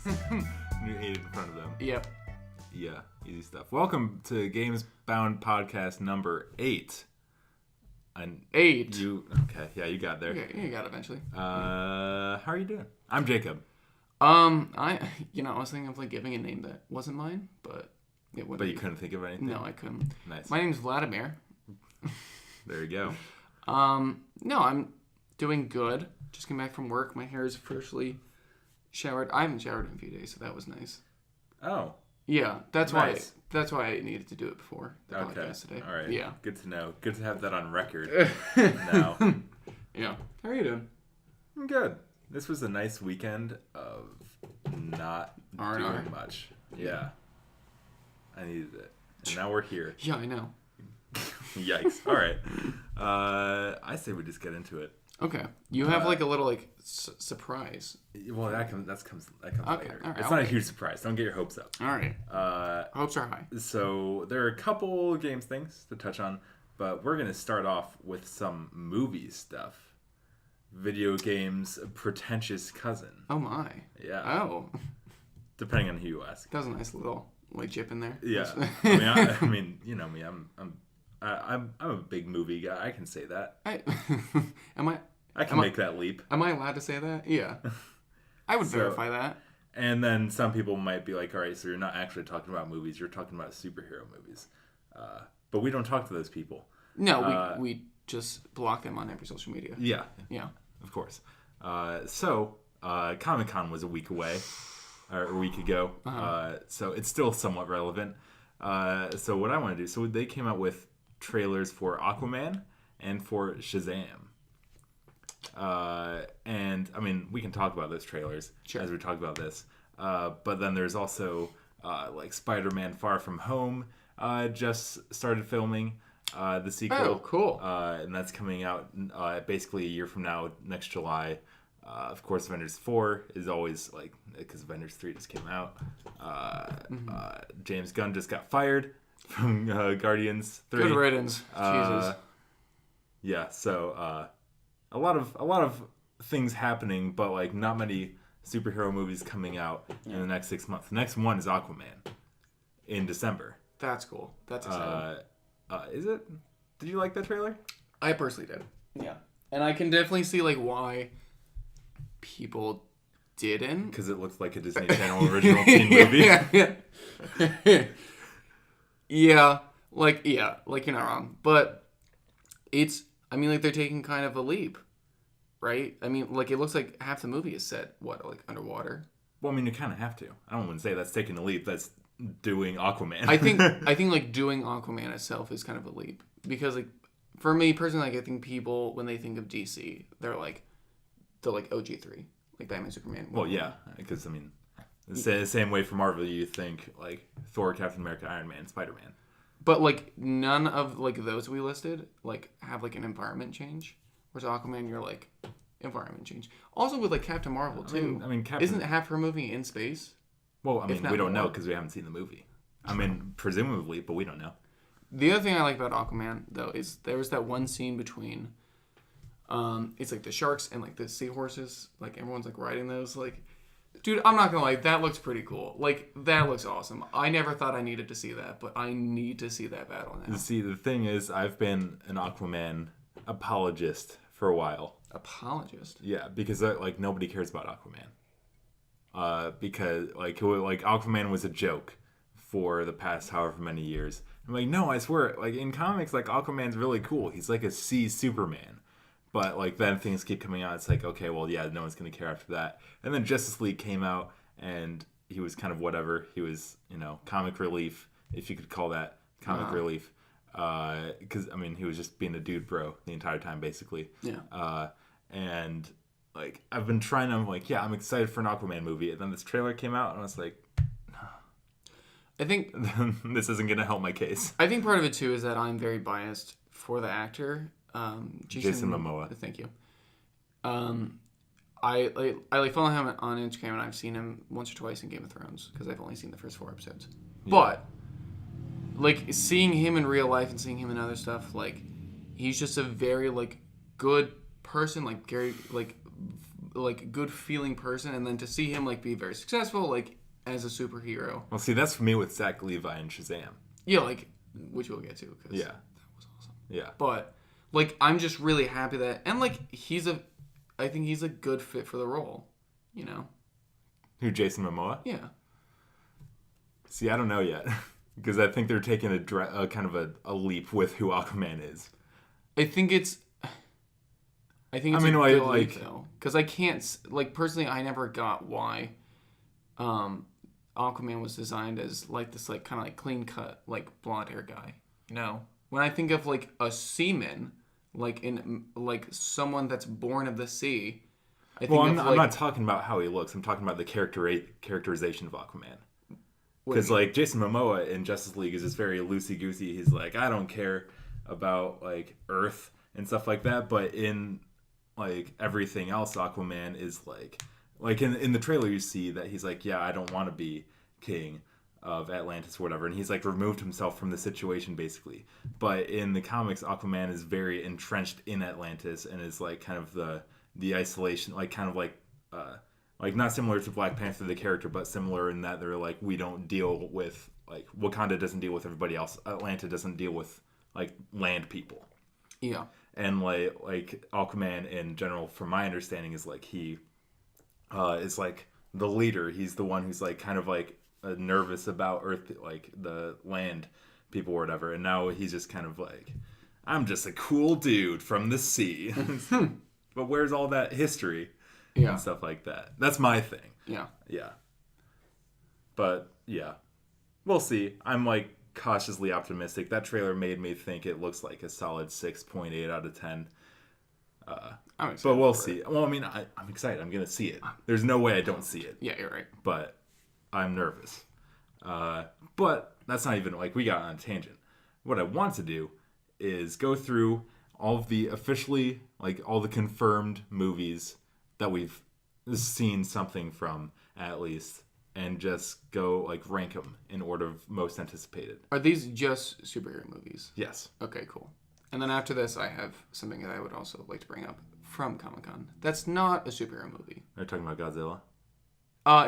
You ate it in front of them. Yep. Yeah, easy stuff. Welcome to GamesBound podcast number 8. And 8. Okay, yeah, you got there. Yeah, you got it eventually. How are you doing? I'm Jacob. I was thinking of like giving a name that wasn't mine, but it wouldn't. But you couldn't think of anything? No, I couldn't. Nice. My name's Vladimir. There you go. No, I'm doing good. Just came back from work. My hair is officially showered. I haven't showered in a few days, so that was nice. Oh. Yeah, that's nice. why. That's why I needed to do it before the podcast today. All right. Yeah. Good to know. Good to have that on record. Now. Yeah. How are you doing? I'm good. This was a nice weekend of not doing much. Yeah. I needed it. And now we're here. Yeah, I know. Yikes. All right. I say we just get into it. Okay. You have like a little surprise. Well, that comes later. All right, it's not a huge surprise. Don't get your hopes up. All right. Hopes are high. So there are a couple games things to touch on, but we're going to start off with some movie stuff. Video games' pretentious cousin. Oh my. Yeah. Oh. Depending on who you ask. That was a nice little jip in there. Yeah. I mean, you know me. I'm a big movie guy. I can say that. I can make that leap. Am I allowed to say that? Yeah. I would verify that. And then some people might be like, all right, so you're not actually talking about movies. You're talking about superhero movies. But we don't talk to those people. No, we just block them on every social media. Yeah. Yeah. Of course. So Comic-Con was a week away. Or a week ago. So it's still somewhat relevant. So what I want to do, so they came out with trailers for Aquaman and for Shazam. And I mean, we can talk about those trailers as we talk about this. But then there's also like Spider-Man Far From Home just started filming the sequel. Oh, cool. And that's coming out basically a year from now, next July. Of course, Avengers 4 is always like, because Avengers 3 just came out. James Gunn just got fired from Guardians 3. Good riddance. Jesus. Yeah, so a lot of things happening, but like not many superhero movies coming out in the next 6 months. The next one is Aquaman in December. That's cool. That's exciting. Is it? Did you like that trailer? I personally did. Yeah, and I can definitely see like why people didn't, because it looks like a Disney Channel original teen movie. Yeah, like you're not wrong, but I mean, like they're taking kind of a leap, right? I mean, like it looks like half the movie is set like underwater. Well, I mean, you kind of have to. I don't want to say that's taking a leap. That's doing Aquaman. I think like doing Aquaman itself is kind of a leap, because like for me personally, like I think people when they think of DC, they're like OG3, like Batman, Superman. Well, yeah, because I mean, the same way for Marvel, you think like Thor, Captain America, Iron Man, Spider-Man. But like none of like those we listed like have like an environment change. Whereas Aquaman, you're like environment change. Also with like Captain Marvel too. I mean, isn't half her movie in space? Well, I mean, we don't know because we haven't seen the movie. I mean, presumably, but we don't know. The other thing I like about Aquaman though is there was that one scene between. It's like the sharks and like the seahorses. Like everyone's like riding those. Like, dude, I'm not gonna lie, that looks pretty cool. Like that looks awesome. I never thought I needed to see that, but I need to see that battle now. See, the thing is, I've been an Aquaman apologist for a while. Apologist? Yeah, because like nobody cares about Aquaman. Because like Aquaman was a joke for the past however many years. I'm like, no, I swear, like in comics, like Aquaman's really cool. He's like a sea Superman. But, like, then things keep coming out. It's like, okay, well, yeah, no one's going to care after that. And then Justice League came out, and he was kind of whatever. He was, comic relief, if you could call that comic relief. Because, I mean, he was just being a dude bro the entire time, basically. Yeah. And, like, I've been trying to, I'm excited for an Aquaman movie. And then this trailer came out, and I was like, I think this isn't going to help my case. I think part of it, too, is that I'm very biased for the actor. Jason Momoa. Thank you. I follow him on Instagram, and I've seen him once or twice in Game of Thrones because I've only seen the first 4 episodes. Yeah. But like seeing him in real life and seeing him in other stuff, like he's just a very like good person, like very like like good feeling person, and then to see him like be very successful like as a superhero. Well, see, that's for me with Zach Levi and Shazam. Yeah, like which we'll get to because Yeah. that was awesome. Yeah. But like I'm just really happy that and like I think he's a good fit for the role. You know. Who, Jason Momoa? Yeah. See, I don't know yet. Because I think they're taking a kind of a leap with who Aquaman is. I think it's a good leap, though. Because I can't... Like, personally, I never got why Aquaman was designed as, like, this, like, kind of, like, clean-cut, like, blonde hair guy. No. When I think of, like, a seaman, like, someone that's born of the sea... I'm not talking about how he looks. I'm talking about the characterization of Aquaman. Because, like, Jason Momoa in Justice League is just very loosey-goosey. He's like, I don't care about, like, Earth and stuff like that. But in, like, everything else, Aquaman is, like in the trailer you see that he's like, yeah, I don't want to be king of Atlantis or whatever. And he's, like, removed himself from the situation, basically. But in the comics, Aquaman is very entrenched in Atlantis and is, like, kind of the isolation, like, kind of, like not similar to Black Panther, the character, but similar in that they're like, we don't deal with, like, Wakanda doesn't deal with everybody else. Atlanta doesn't deal with, like, land people. Yeah. And, like Aquaman in general, from my understanding, is, like, he is, like, the leader. He's the one who's, like, kind of, like, nervous about Earth, like, the land people or whatever. And now he's just kind of, like, I'm just a cool dude from the sea. But where's all that history? Yeah. And stuff like that. That's my thing. Yeah. Yeah. But, yeah. We'll see. I'm, like, cautiously optimistic. That trailer made me think it looks like a solid 6.8 out of 10. I'm excited. But we'll see. Well, I mean, I'm excited. I'm going to see it. There's no way I don't see it. Yeah, you're right. But I'm nervous. But that's not even, like, we got on a tangent. What I want to do is go through all of the officially, like, all the confirmed movies that we've seen something from, at least, and just go, like, rank them in order of most anticipated. Are these just superhero movies? Yes. Okay, cool. And then after this, I have something that I would also like to bring up from Comic-Con. That's not a superhero movie. Are you talking about Godzilla?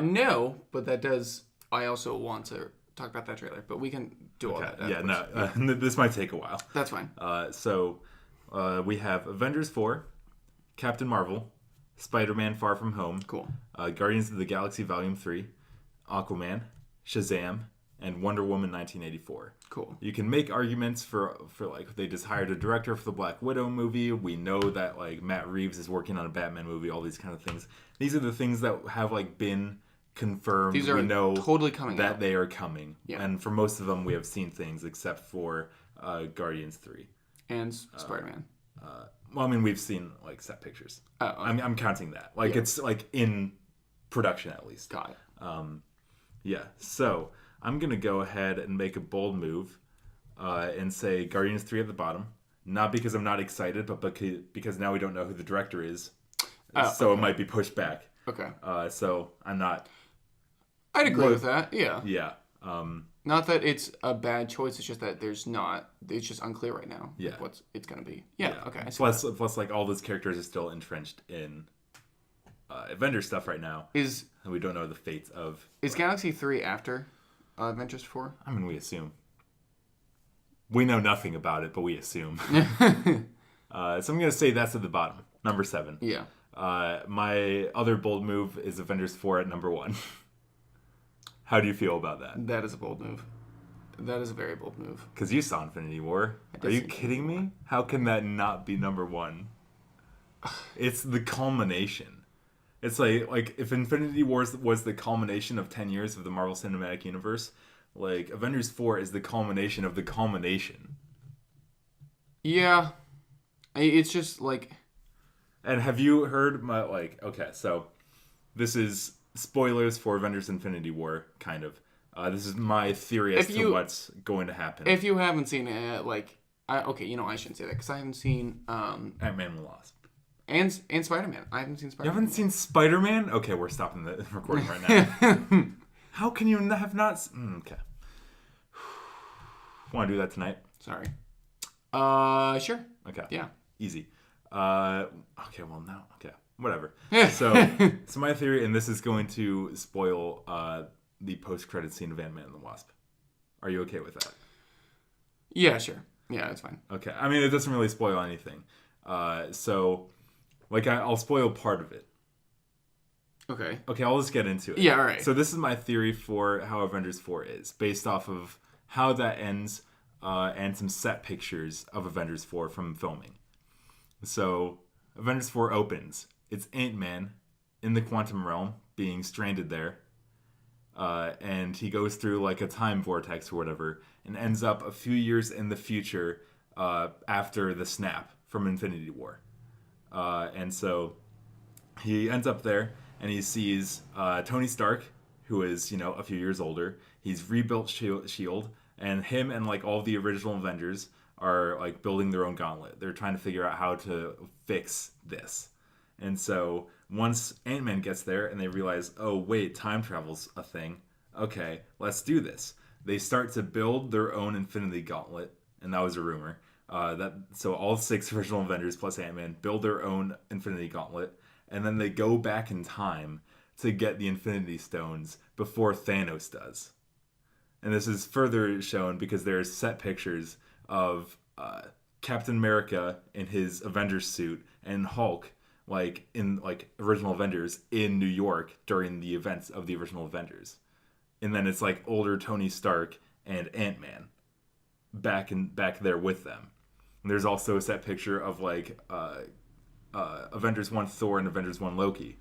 No, but that does... I also want to talk about that trailer, but we can do all that afterwards. Yeah, no, this might take a while. That's fine. So, we have Avengers 4, Captain Marvel, Spider-Man Far From Home, Cool. Guardians of the Galaxy Volume 3, Aquaman, Shazam, and Wonder Woman 1984. Cool. You can make arguments for like, they just hired a director for the Black Widow movie. We know that, like, Matt Reeves is working on a Batman movie, all these kind of things. These are the things that have, like, been confirmed. These are we know totally coming that out. they are coming. Yeah. And for most of them, we have seen things except for Guardians 3. And Spider-Man. Well, I mean, we've seen, like, set pictures. Oh, okay. I'm counting that. Like, it's, like, in production, at least. Got it. Yeah. So, I'm going to go ahead and make a bold move and say Guardians 3 at the bottom. Not because I'm not excited, but because now we don't know who the director is. So, It might be pushed back. Okay. So, I'm not... I'd agree with that. Yeah. Yeah. Not that it's a bad choice. It's just that there's not. It's just unclear right now. Yeah. Like what it's gonna be. Yeah. Okay. Plus, like, all those characters are still entrenched in Avengers stuff right now. And we don't know the fates of... Is Galaxy 3 after Avengers 4? I mean, we assume. We know nothing about it, but we assume. So I'm going to say that's at the bottom. Number 7. Yeah. My other bold move is Avengers 4 at number 1. How do you feel about that? That is a bold move. That is a very bold move. Because you saw Infinity War. Are you kidding me? How can that not be number 1? It's the culmination. It's like if Infinity War was the culmination of 10 years of the Marvel Cinematic Universe, like, Avengers 4 is the culmination of the culmination. Yeah. It's just, like... And have you heard my, like... Okay, so this is spoilers for Avengers Infinity War, kind of. This is my theory as to what's going to happen. If you haven't seen it, like... okay, I shouldn't say that, because I haven't seen... Ant-Man and Wasp. And Spider-Man. I haven't seen Spider-Man. You haven't seen Spider-Man? Okay, we're stopping the recording right now. How can you have not... Okay. Want to do that tonight? Sorry. Sure. Okay. Yeah. Easy. Okay, well, now... Okay. whatever. So my theory, and this is going to spoil the post-credit scene of Ant-Man and the Wasp. Are you okay with that? Yeah, sure. Yeah, that's fine. Okay. I mean, it doesn't really spoil anything. So, like, I'll spoil part of it. Okay. Okay, I'll just get into it. Yeah, all right. So this is my theory for how Avengers 4 is, based off of how that ends and some set pictures of Avengers 4 from filming. So, Avengers 4 opens. It's Ant-Man in the quantum realm, being stranded there. And he goes through, like, a time vortex or whatever, and ends up a few years in the future after the snap from Infinity War. And so he ends up there, and he sees Tony Stark, who is, a few years older. He's rebuilt S.H.I.E.L.D., and him and, like, all the original Avengers are, like, building their own gauntlet. They're trying to figure out how to fix this. And so once Ant-Man gets there and they realize, oh, wait, time travel's a thing. Okay, let's do this. They start to build their own Infinity Gauntlet, and that was a rumor. So all 6 original Avengers plus Ant-Man build their own Infinity Gauntlet, and then they go back in time to get the Infinity Stones before Thanos does. And this is further shown because there's set pictures of Captain America in his Avengers suit and Hulk, like in like original Avengers in New York during the events of the original Avengers. And then it's like older Tony Stark and Ant-Man back there with them. And there's also a set picture of like Avengers 1 Thor and Avengers 1 Loki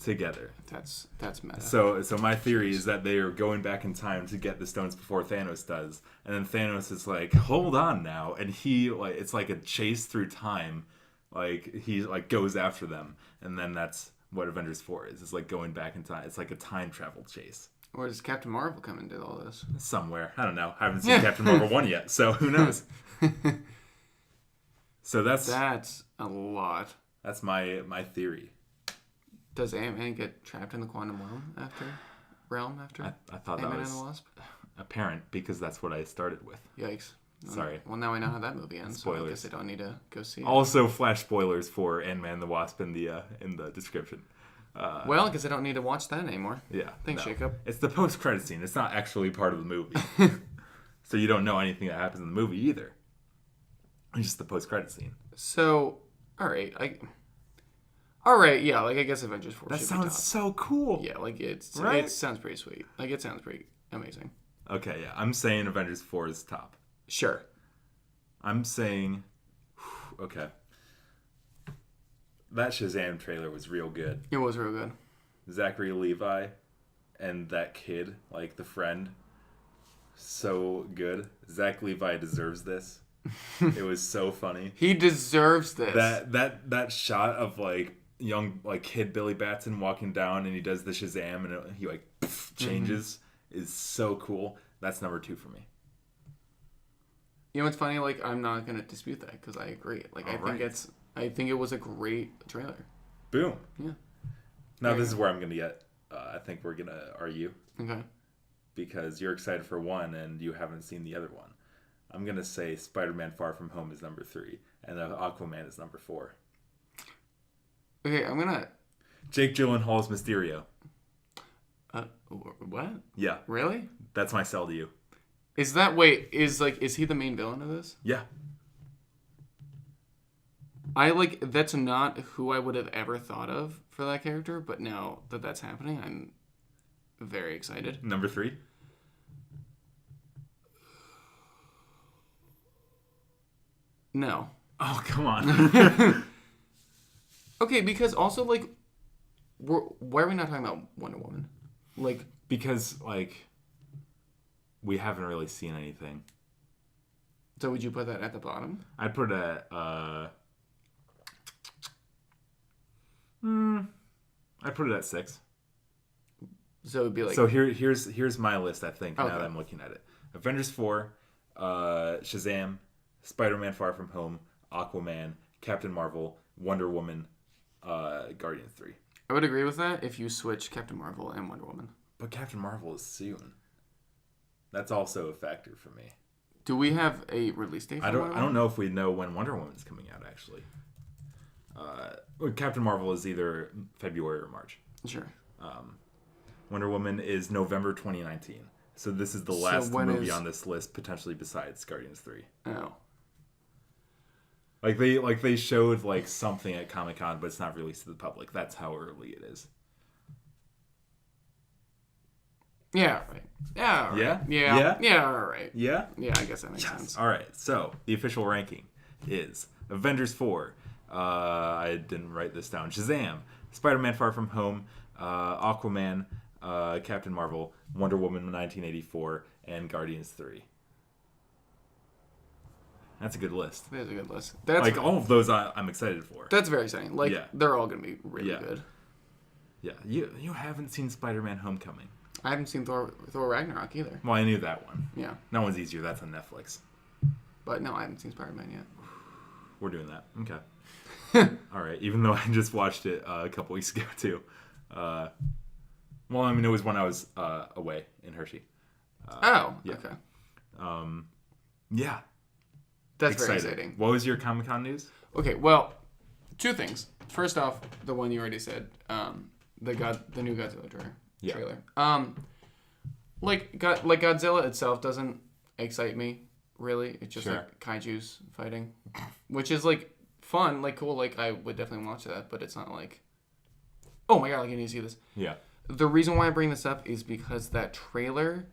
together. That's meta. So my theory is that they are going back in time to get the stones before Thanos does. And then Thanos is like, hold on now. And he like it's like a chase through time. Like he like goes after them. And then that's what Avengers 4 is. It's like going back in time. It's like a time travel chase. Or does Captain Marvel come into all this? Somewhere. I don't know. I haven't seen Captain Marvel 1 yet, so who knows? So that's a lot. That's my theory. Does Ant-Man get trapped in the quantum realm after? I thought Ant-Man that was and the Wasp? apparent because that's what I started with. Yikes. Sorry. Well, now we know how that movie ends. Spoilers. So I guess I don't need to go see it. Also, flash spoilers for Ant-Man and the Wasp in the description. Well, because I don't need to watch that anymore. Yeah. Thanks, no. Jacob. It's the post-credit scene. It's not actually part of the movie. So you don't know anything that happens in the movie either. It's just the post-credit scene. So, alright, yeah, like, I guess Avengers 4 That should sounds be top. so cool. Yeah, like, it sounds pretty sweet. Like, it sounds pretty amazing. Okay, yeah. I'm saying Avengers 4 is top. Sure. I'm saying... Okay. That Shazam trailer was real good. It was real good. Zachary Levi and that kid, like the friend, so good. Zach Levi deserves this. It was so funny. He deserves this. That shot of like young like kid Billy Batson walking down and he does the Shazam and he like changes is so cool. That's number 2 for me. You know what's funny? Like, I'm not gonna dispute that because I agree. Like, I think it was a great trailer. Boom. Yeah. Now this is where I'm gonna get. I think we're gonna argue. Okay. Because you're excited for one and you haven't seen the other one. I'm gonna say Spider-Man: Far From Home is number 3, and Aquaman is number 4. Okay, I'm gonna. Jake Gyllenhaal's Mysterio. What? Yeah. Really? That's my sell to you. Is he the main villain of this? Yeah. That's not who I would have ever thought of for that character, but now that that's happening, I'm very excited. Number 3? No. Oh, come on. Okay, because also, like, why are we not talking about Wonder Woman? Like... Because, like, we haven't really seen anything. So would you put that at the bottom? I'd put it at, I'd put it at 6. So it'd be like... So here's my list, I think, okay. now that I'm looking at it. Avengers 4, Shazam, Spider-Man: Far From Home, Aquaman, Captain Marvel, Wonder Woman, Guardians 3. I would agree with that if you switch Captain Marvel and Wonder Woman. But Captain Marvel is soon. That's also a factor for me. Do we have a release date for I don't know if we know when Wonder Woman's coming out, actually. Captain Marvel is either February or March. Sure. Wonder Woman is November 2019. So this is the last movie on this list, potentially besides Guardians 3. Oh. Like they showed like something at Comic-Con, but it's not released to the public. That's how early it is. Yeah, right. Yeah, right. Yeah? Yeah. Yeah? Yeah, all right. Yeah? Yeah, I guess that makes sense. All right. So the official ranking is Avengers 4. I didn't write this down. Shazam, Spider-Man: Far From Home, Aquaman, Captain Marvel, Wonder Woman 1984, and Guardians 3. That's a good list. That's a good list. That's Like all of those I'm excited for. That's very exciting. Like they're all gonna be really good. Yeah. You haven't seen Spider-Man: Homecoming. I haven't seen Thor Ragnarok either. Well, I knew that one. Yeah. That one's easier. That's on Netflix. But no, I haven't seen Spider-Man yet. We're doing that. Okay. All right. Even though I just watched it a couple weeks ago too. Well, I mean, it was when I was away in Hershey. Yeah. Okay. Yeah. That's very exciting. What was your Comic-Con news? Okay, well, two things. First off, the one you already said, the new Godzilla trailer. Like Godzilla itself doesn't excite me really. It's just like kaiju's fighting, which is like fun, like cool. Like I would definitely watch that, but it's not like, oh my god, like I need to see this. Yeah. The reason why I bring this up is because that trailer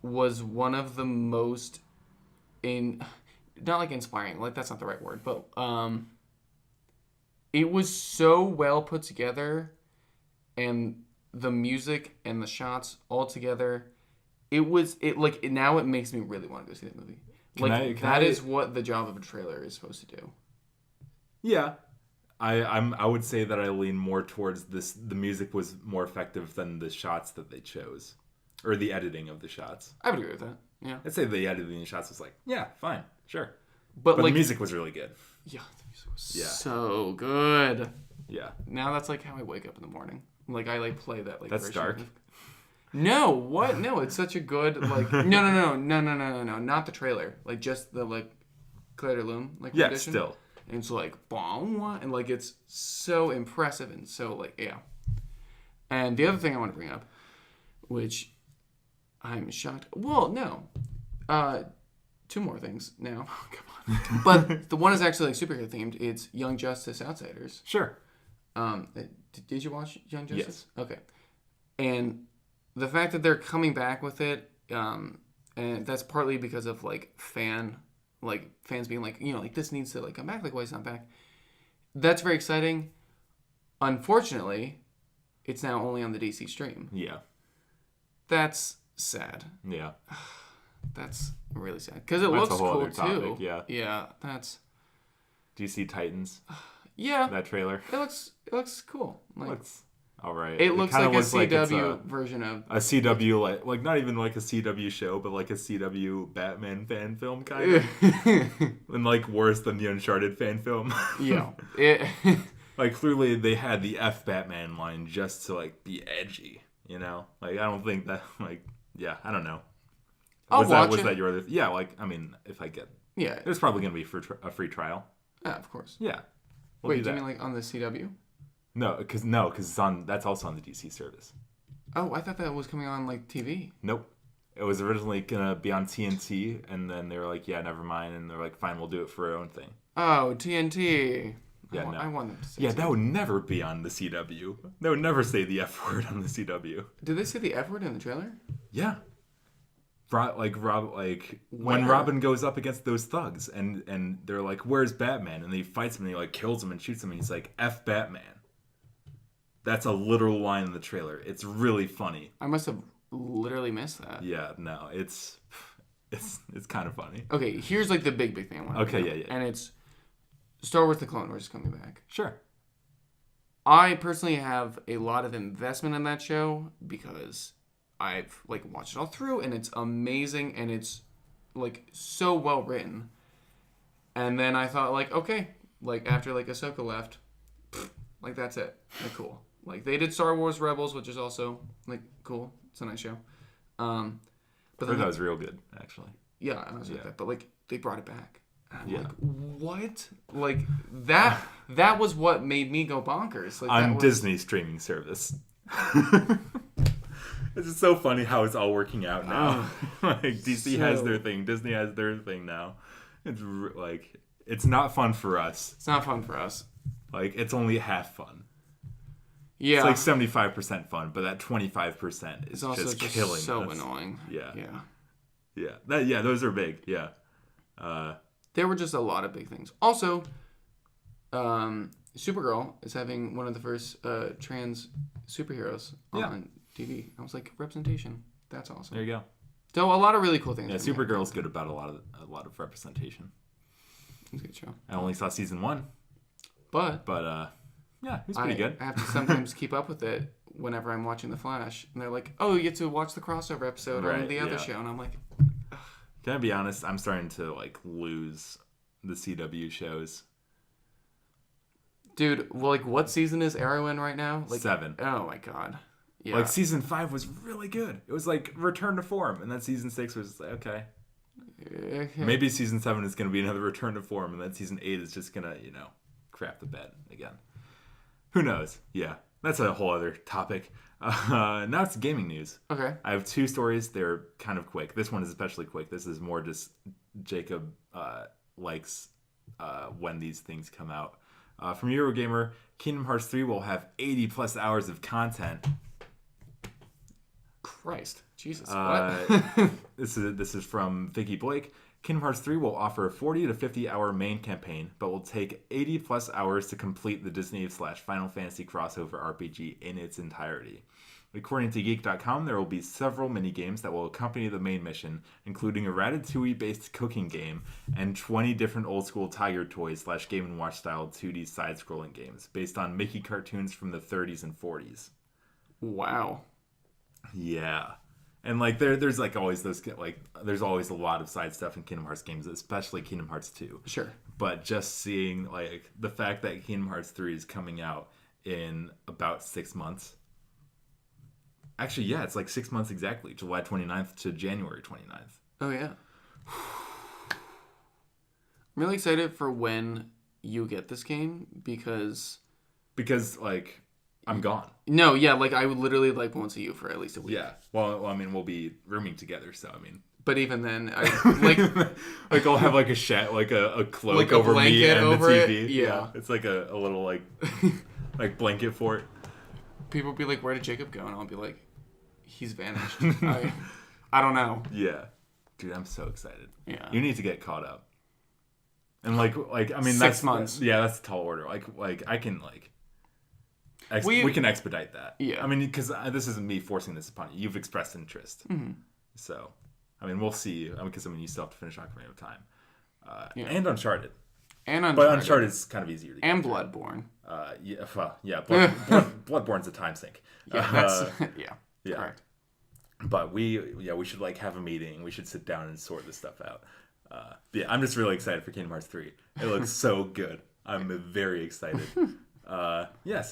was one of the most not like inspiring, like that's not the right word, but it was so well put together, and the music and the shots all together, now it makes me really want to go see that movie. That is what the job of a trailer is supposed to do. Yeah. I would say that I lean more towards this. The music was more effective than the shots that they chose, or the editing of the shots. I would agree with that. Yeah. I'd say the editing of the shots was like, yeah, fine, sure. But the music was really good. Yeah, the music was so good. Yeah. Now that's like how I wake up in the morning. Like I play that like. That's dark. No, what? No, it's such a good like. No, not the trailer. Like just the like, Claire de Lune like. Yeah, rendition. Still. And it's like boom, and like it's so impressive and so like yeah. And the other thing I want to bring up, which I'm shocked. Well, no, two more things now. Come on. But the one is actually like superhero themed. It's Young Justice Outsiders. Sure. Did you watch Young Justice? Yes. Okay. And the fact that they're coming back with it, and that's partly because of like fans being like, like this needs to like come back. Like why it's not back? That's very exciting. Unfortunately, it's now only on the DC stream. Yeah. That's sad. Yeah. That's really sad because it looks cool too. Yeah. Yeah. That's DC Titans. Yeah. That trailer. It looks cool. Like, looks all right. It looks like a CW version of a CW like not even like a CW show, but like a CW Batman fan film kind of, and like worse than the Uncharted fan film. Yeah. Like clearly they had the F Batman line just to like be edgy, Like I don't think that like I don't know. Was that your other? Yeah, like I mean, if I get there's probably gonna be a free trial. Yeah, of course. Yeah. Wait, do you mean like on the CW? No, because it's on. That's also on the DC service. Oh, I thought that was coming on like TV. Nope. It was originally gonna be on TNT, and then they were like, "Yeah, never mind," and they're like, "Fine, we'll do it for our own thing." Oh, TNT. Yeah, I want them to say that would never be on the CW. They would never say the F word on the CW. Did they say the F word in the trailer? Yeah. When Robin goes up against those thugs, and they're like, "Where's Batman?" and he fights him, and he like kills him and shoots him, and he's like, "F Batman." That's a literal line in the trailer. It's really funny. I must have literally missed that. Yeah, no, it's kind of funny. Okay, here's like the big thing I want to know. Yeah. And it's Star Wars: The Clone Wars is coming back. Sure. I personally have a lot of investment in that show because I've like watched it all through, and it's amazing, and it's like so well written. And then I thought like, okay, like after like Ahsoka left, like that's it. Like cool. Like they did Star Wars Rebels, which is also like cool. It's a nice show. But that was real good, actually. Yeah, I was like that. But like they brought it back, I'm Yeah. like, what? Like that was what made me go bonkers. Like On that was, Disney streaming service. It's just so funny how it's all working out now. Like DC has their thing, Disney has their thing now. It's like it's not fun for us. It's not fun for us. Like it's only half fun. Yeah. It's like 75% fun, but that 25% is it's also just just killing so us. annoying. Yeah. Yeah. Those are big. Yeah. There were just a lot of big things. Also, Supergirl is having one of the first trans superheroes on TV. I was like, representation. That's awesome. There you go. So a lot of really cool things. Yeah, Supergirl's good about a lot of representation. It's a good show. I only saw season 1, but yeah, it was pretty good. I have to sometimes keep up with it whenever I'm watching The Flash, and they're like, "Oh, you get to watch the crossover episode on the other show," and I'm like, ugh. Can I be honest? I'm starting to like lose the CW shows. Dude, well, like, what season is Arrow in right now? Like 7. Oh my god. Yeah. Like season 5 was really good. It was like return to form, and then season 6 was like, okay. Maybe season 7 is going to be another return to form, and then season 8 is just going to, crap the bed again. Who knows? Yeah, that's a whole other topic. Now it's gaming news. Okay. I have 2 stories. They're kind of quick. This one is especially quick. This is more just Jacob likes when these things come out. From Eurogamer, Kingdom Hearts 3 will have 80 plus hours of content. Christ. Jesus. What? This is from Vicky Blake. Kingdom Hearts 3 will offer a 40 to 50 hour main campaign, but will take 80 plus hours to complete the Disney/Final Fantasy crossover RPG in its entirety. According to Geek.com, there will be several mini-games that will accompany the main mission, including a Ratatouille-based cooking game and 20 different old-school Tiger Toys/Game & Watch style 2D side-scrolling games based on Mickey cartoons from the 30s and 40s. Wow. Yeah. And like there's like always those like there's always a lot of side stuff in Kingdom Hearts games, especially Kingdom Hearts 2. Sure. But just seeing like the fact that Kingdom Hearts 3 is coming out in about 6 months. Actually, yeah, it's like 6 months exactly, July 29th to January 29th. Oh yeah. I'm really excited for when you get this game because like I'm gone. No, yeah, like I would literally like won't see you for at least a week. Yeah. Well, I mean, we'll be rooming together, so I mean. But even then, I like I'll have like a like a cloak like a over me blanket and over the TV. it. Yeah. It's like a little like like blanket for it. People will be like, "Where did Jacob go?" And I'll be like, "He's vanished." I don't know. Yeah. Dude, I'm so excited. Yeah. You need to get caught up. And like I mean 6 months. That's a tall order. Like I can like we can expedite that. Yeah. I mean, because this isn't me forcing this upon you. You've expressed interest. Mm-hmm. So, I mean, we'll see. Because you still have to finish Ocarina of Time. Yeah. And Uncharted. But Uncharted is kind of easier to get. And Bloodborne. Bloodborne's a time sink. Yeah, yeah. Correct. But we should like have a meeting. We should sit down and sort this stuff out. Yeah, I'm just really excited for Kingdom Hearts 3. It looks so good. I'm very excited. So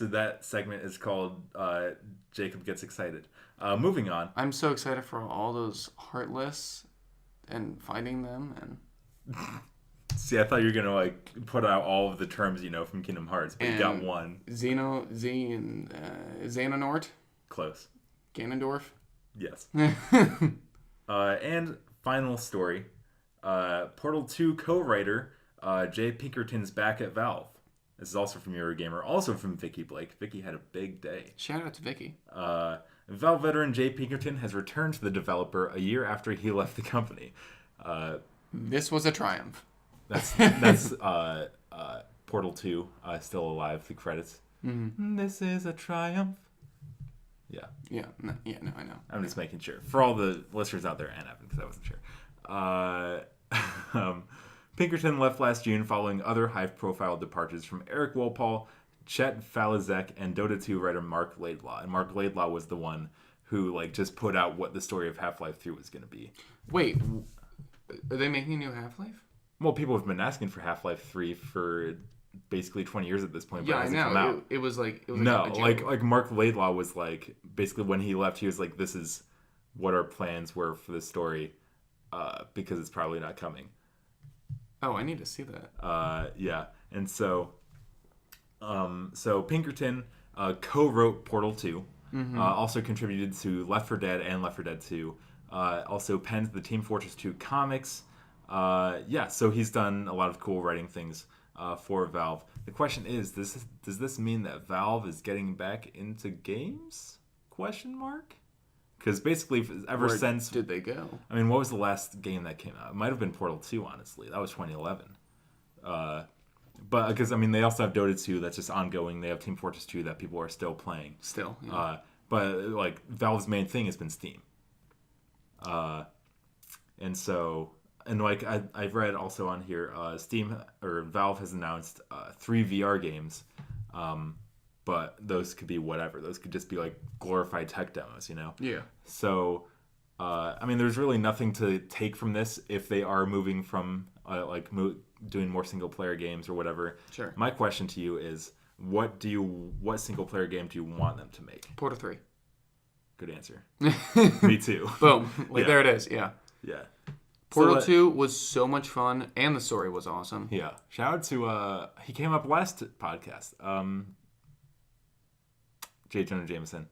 that segment is called Jacob Gets Excited. Moving on. I'm so excited for all those Heartless and finding them and See, I thought you were gonna like put out all of the terms from Kingdom Hearts, but you got one. Xehanort. Close. Ganondorf. Yes. And final story. Portal 2 co-writer Jay Pinkerton's back at Valve. This is also from Eurogamer, also from Vicky Blake. Vicky had a big day. Shout out to Vicky. Valve veteran Jay Pinkerton has returned to the developer a year after he left the company. This was a triumph. That's Portal 2 still alive. The credits. Mm-hmm. This is a triumph. Yeah. Yeah. No, I know. I'm just making sure for all the listeners out there and Evan, because I wasn't sure. Pinkerton left last June following other high-profile departures from Eric Wolpaw, Chet Falazek, and Dota 2 writer Mark Laidlaw. And Mark Laidlaw was the one who just put out what the story of Half-Life 3 was going to be. Wait, are they making a new Half-Life? Well, people have been asking for Half-Life 3 for basically 20 years at this point. But Yeah, it hasn't I come know. out. It was like No, a joke. like Mark Laidlaw was basically when he left, he was like, this is what our plans were for the story because it's probably not coming. Oh, I need to see that. Yeah, and so Pinkerton co-wrote Portal 2, also contributed to Left 4 Dead and Left 4 Dead 2, also penned the Team Fortress 2 comics. Yeah, so he's done a lot of cool writing things for Valve. The question is, does this mean that Valve is getting back into games? Question mark? Because basically, Where since... did they go? I mean, what was the last game that came out? It might have been Portal 2, honestly. That was 2011. But because, I mean, they also have Dota 2 that's just ongoing. They have Team Fortress 2 that people are still playing. Still, yeah. But, like, Valve's main thing has been Steam. And so... And, like, I've read also on here, Valve has announced 3 VR games. But those could be whatever. Those could just be, like, glorified tech demos, you know? Yeah. So, I mean, there's really nothing to take from this if they are moving from, doing more single-player games or whatever. Sure. My question to you is, what single-player game do you want them to make? Portal 3. Good answer. Me too. Boom. There it is. Yeah. Yeah. Portal 2 was so much fun, and the story was awesome. Yeah. Shout out to, he came up last podcast. J. Jonah Jameson.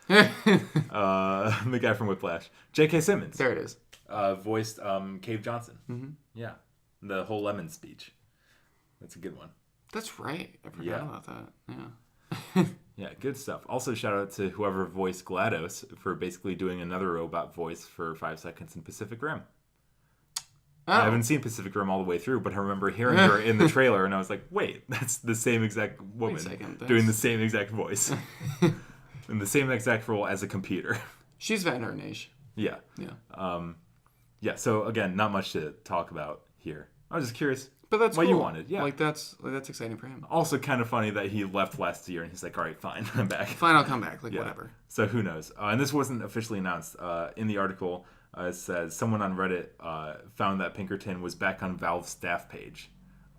The guy from Whiplash. J.K. Simmons. There it is. Voiced Cave Johnson. Mm-hmm. Yeah. The whole Lemon speech. That's a good one. That's right. I forgot about that. Yeah. Yeah, good stuff. Also, shout out to whoever voiced GLaDOS for basically doing another robot voice for 5 seconds in Pacific Rim. Oh. I haven't seen Pacific Rim all the way through, but I remember hearing her in the trailer, and I was like, wait, that's the same exact woman doing the same exact voice. In the same exact role as a computer. She's Van her age. Yeah. Yeah. So, again, not much to talk about here. I was just curious but that's what cool. you wanted. Yeah. That's exciting for him. Also kind of funny that he left last year, and he's like, all right, fine, I'm back. Fine, I'll come back. Whatever. So who knows? And this wasn't officially announced. In the article, it says someone on Reddit found that Pinkerton was back on Valve's staff page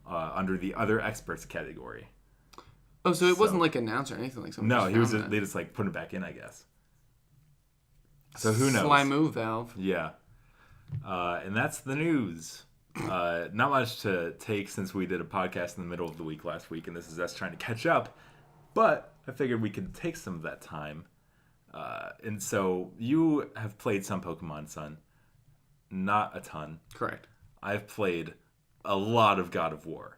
under the other experts category. Oh, so it wasn't like announced or anything like something. No, they just like put it back in, I guess. So who knows? Sly move, Valve. Yeah. And that's the news. Not much to take since we did a podcast in the middle of the week last week, and this is us trying to catch up. But I figured we could take some of that time. And so you have played some Pokemon Sun. Not a ton. Correct. I've played a lot of God of War.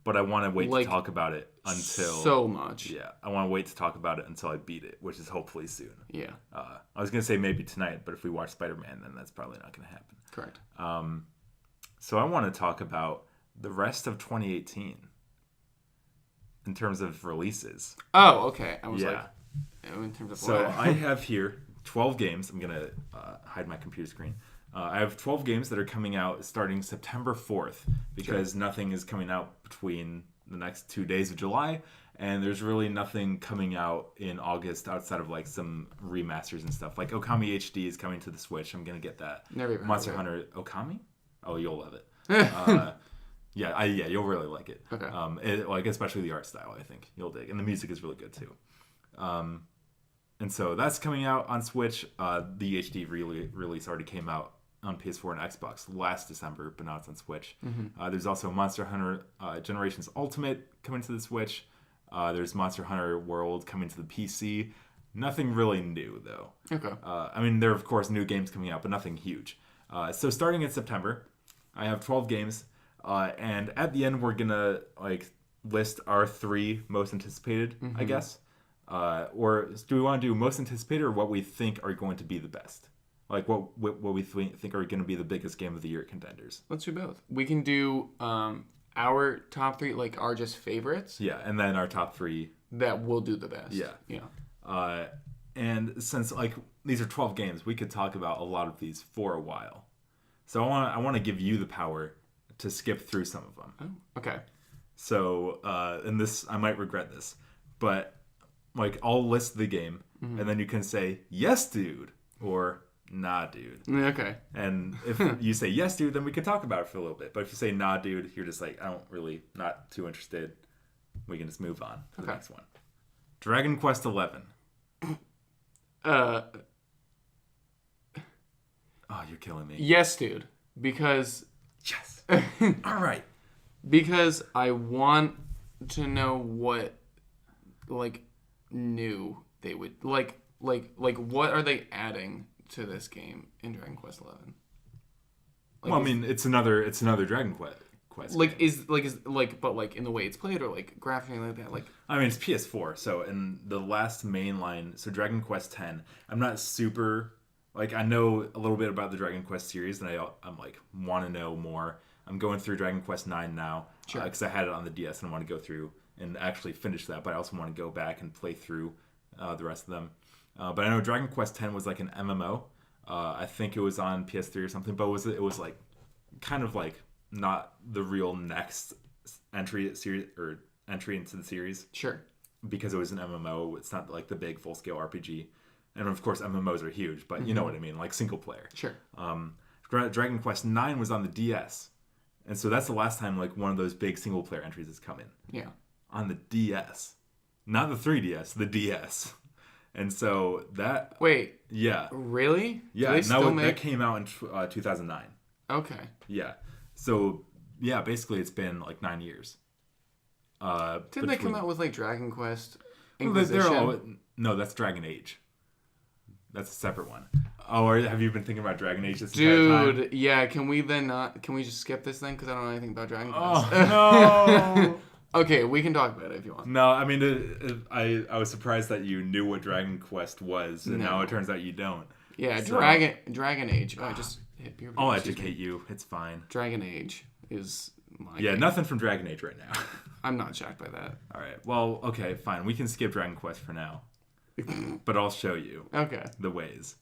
But I want to wait to talk about it until... So much. Yeah. I want to wait to talk about it until I beat it, which is hopefully soon. Yeah. I was going to say maybe tonight, but if we watch Spider-Man, then that's probably not going to happen. Correct. So I want to talk about the rest of 2018 in terms of releases. Oh, okay. I was like... In terms of so I have here 12 games. I'm going to hide my computer screen. I have 12 games that are coming out starting September 4th because nothing is coming out between the next 2 days of July, and there's really nothing coming out in August outside of like some remasters and stuff. Like Okami HD is coming to the Switch. I'm going to get that. Never even Monster Hunter Okami? Oh, you'll love it. Yeah, you'll really like it. Okay. Especially the art style, I think you'll dig, and the music is really good too. And so that's coming out on Switch. The HD release already came out on PS4 and Xbox last December, but now it's on Switch. Mm-hmm. There's also Monster Hunter Generations Ultimate coming to the Switch. There's Monster Hunter World coming to the PC. Nothing really new, though. Okay. I mean, there are, of course, new games coming out, but nothing huge. So starting in September, I have 12 games. And at the end, we're going to list our 3 most anticipated, I guess. Or do we want to do most anticipated or what we think are going to be the best? Like what we think are going to be the biggest game of the year contenders. Let's do both. We can do our top 3, like our just favorites. Yeah, and then our top 3 that will do the best. Yeah. And since these are 12 games, we could talk about a lot of these for a while. So I want to give you the power to skip through some of them. Oh, okay. So and this I might regret this, but I'll list the game, and then you can say yes, dude, or nah, dude. Okay. And if you say yes, dude, then we can talk about it for a little bit. But if you say nah, dude, you're just like, I don't really, not too interested. We can just move on to the next one. Dragon Quest XI. Oh, you're killing me. Yes, dude. Because... Yes. All right. Because I want to know what, like, new they would like. What are they adding to this game in Dragon Quest XI? Like, Well, I mean, it's another Dragon Quest like game. but like in the way it's played or like graphically like that. Like, I mean, it's PS4, so in the last mainline, so Dragon Quest X, I'm not super like I know a little bit about the Dragon Quest series, and I'm like want to know more. I'm going through Dragon Quest IX now because I had it on the DS and I want to go through and actually finish that, but I also want to go back and play through the rest of them. But I know Dragon Quest X was like an MMO. I think it was on PS3 or something, but it was like kind of like not the real next entry into the series. sure. Because it was an MMO. It's not like the big full scale RPG. And of course MMOs are huge, but you know what I mean, like single player. Sure. Dragon Quest IX was on the DS. And so that's the last time like one of those big single player entries has come in. Yeah. On the DS. Not the 3DS, the DS. And so that Wait. yeah. Really? Yeah, that came out in 2009. Okay. Yeah. So yeah, basically it's been like 9 years. Didn't they come out with like Dragon Quest Well, Inquisition? no, that's Dragon Age. That's a separate one. Oh, or have you been thinking about Dragon Age this entire time? Dude, yeah. Can we just skip this then? Because I don't know anything about Dragon Quest. Oh no. Okay, we can talk about it if you want. No, I mean, I was surprised that you knew what Dragon Quest was, and now it turns out you don't. Yeah, So- Dragon Age. Oh, I just hit puberty. I'll Excuse me. educate you. It's fine. Dragon Age is my Yeah, game. nothing from Dragon Age right now. I'm not shocked by that. All right. Well, okay, fine. We can skip Dragon Quest for now, but I'll show you Okay. the ways.